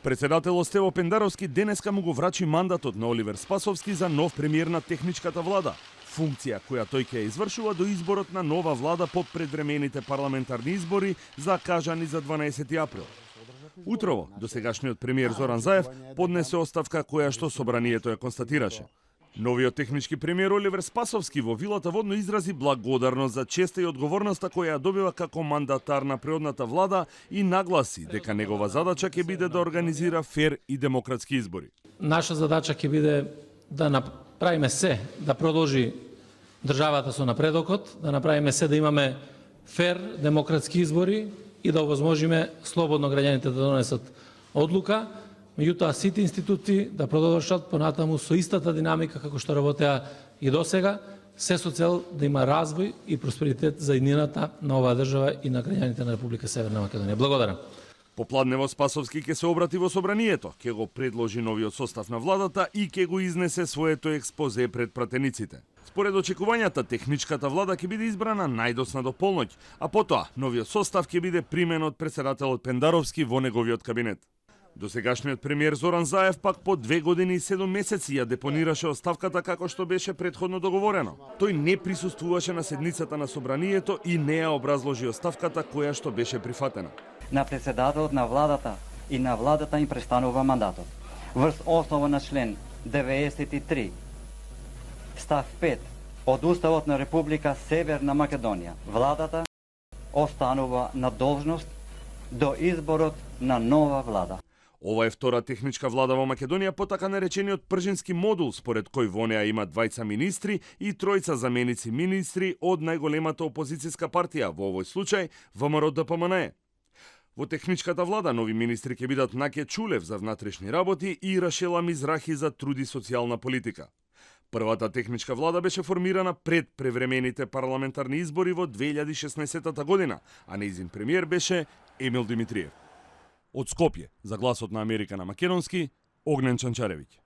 Председателот Стево Пендаровски денеска му го врачи мандатот на Оливер Спасовски за нов премиер на техничката влада, функција која тој ќе ја извршува до изборот на нова влада по предвремените парламентарни избори закажани за 12 април. Утрово, досегашниот премиер Зоран Заев поднесе оставка која што собранието ја констатираше. Новиот технички премиер Оливер Спасовски во вилата водно изрази благодарност за честа и одговорноста која ја добива како мандатар на предходната влада и нагласи дека негова задача ќе биде да организира фер и демократски избори. Наша задача ќе биде да направиме се да продолжи државата со напредокот, да направиме се да имаме фер демократски избори и да овозможиме слободно граѓаните да донесат одлука. Меѓутоа, сите институти да продолжат понатаму со истата динамика како што работеа и досега, се со цел да има развој и просперитет за иднината на оваа држава и на граѓаните на Република Северна Македонија. Благодарам. Попладнево Спасовски ќе се обрати во собранието, ќе го предложи новиот состав на владата и ќе го изнесе своето експозе пред пратениците. Според очекувањата, техничката влада ќе биде избрана најдосна до полноќ, а потоа новиот состав ќе биде примен од председателот Пендаровски во неговиот кабинет. Досегашниот премиер Зоран Заев пак по 2 години и 7 месеци ја депонираше оставката како што беше претходно договорено. Тој не присуствуваше на седницата на собранието и не ја образложи оставката која што беше прифатена. На председателот на владата и на владата им престанува мандатот. Врз основа на член 93 став 5 од Уставот на Република Северна Македонија, владата останува на должност до изборот на нова влада. Ова е втора техничка влада во Македонија по така наречениот пржински модул, според кој во неа има 2 министри и 3 заменици министри од најголемата опозицијска партија, во овој случај ВМРО-ДПМНЕ. Во техничката влада нови министри ќе бидат Наке Чулев за внатрешни работи и Рашела Мизрахи за труд и социјална политика. Првата техничка влада беше формирана пред превремените парламентарни избори во 2016 година, а нејзин премиер беше Емил Димитриев. Од Скопје, за Гласот на Америка на македонски, Огнен Чанчаревиќ.